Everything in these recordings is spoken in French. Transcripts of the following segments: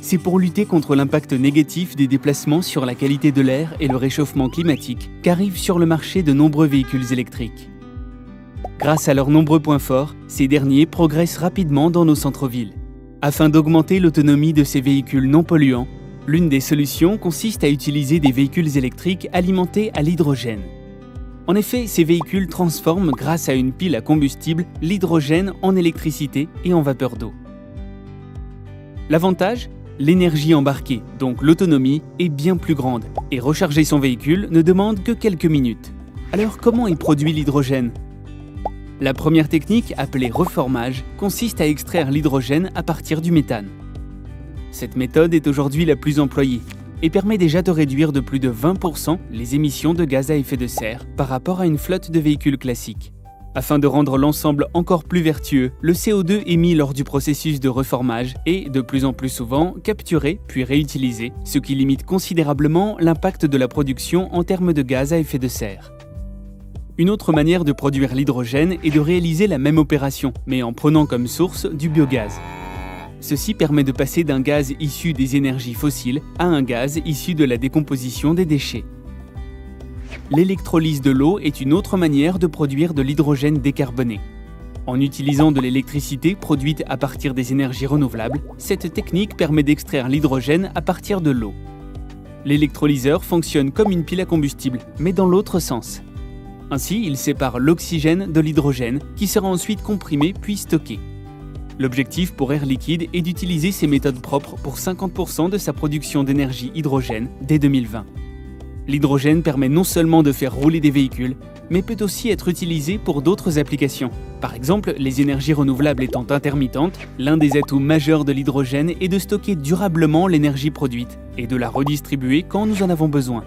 c'est pour lutter contre l'impact négatif des déplacements sur la qualité de l'air et le réchauffement climatique qu'arrivent sur le marché de nombreux véhicules électriques. Grâce à leurs nombreux points forts, ces derniers progressent rapidement dans nos centres-villes. Afin d'augmenter l'autonomie de ces véhicules non polluants, l'une des solutions consiste à utiliser des véhicules électriques alimentés à l'hydrogène. En effet, ces véhicules transforment, grâce à une pile à combustible, l'hydrogène en électricité et en vapeur d'eau. L'avantage ? L'énergie embarquée, donc l'autonomie, est bien plus grande et recharger son véhicule ne demande que quelques minutes. Alors comment est produit l'hydrogène ? La première technique, appelée reformage, consiste à extraire l'hydrogène à partir du méthane. Cette méthode est aujourd'hui la plus employée et permet déjà de réduire de plus de 20% les émissions de gaz à effet de serre par rapport à une flotte de véhicules classiques. Afin de rendre l'ensemble encore plus vertueux, le CO2 émis lors du processus de reformage est, de plus en plus souvent, capturé puis réutilisé, ce qui limite considérablement l'impact de la production en termes de gaz à effet de serre. Une autre manière de produire l'hydrogène est de réaliser la même opération, mais en prenant comme source du biogaz. Ceci permet de passer d'un gaz issu des énergies fossiles à un gaz issu de la décomposition des déchets. L'électrolyse de l'eau est une autre manière de produire de l'hydrogène décarboné. En utilisant de l'électricité produite à partir des énergies renouvelables, cette technique permet d'extraire l'hydrogène à partir de l'eau. L'électrolyseur fonctionne comme une pile à combustible, mais dans l'autre sens. Ainsi, il sépare l'oxygène de l'hydrogène, qui sera ensuite comprimé puis stocké. L'objectif pour Air Liquide est d'utiliser ces méthodes propres pour 50% de sa production d'énergie hydrogène dès 2020. L'hydrogène permet non seulement de faire rouler des véhicules, mais peut aussi être utilisé pour d'autres applications. Par exemple, les énergies renouvelables étant intermittentes, l'un des atouts majeurs de l'hydrogène est de stocker durablement l'énergie produite et de la redistribuer quand nous en avons besoin.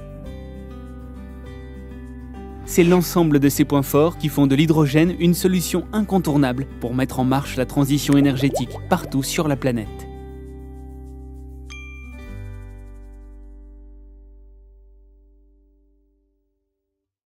C'est l'ensemble de ces points forts qui font de l'hydrogène une solution incontournable pour mettre en marche la transition énergétique partout sur la planète.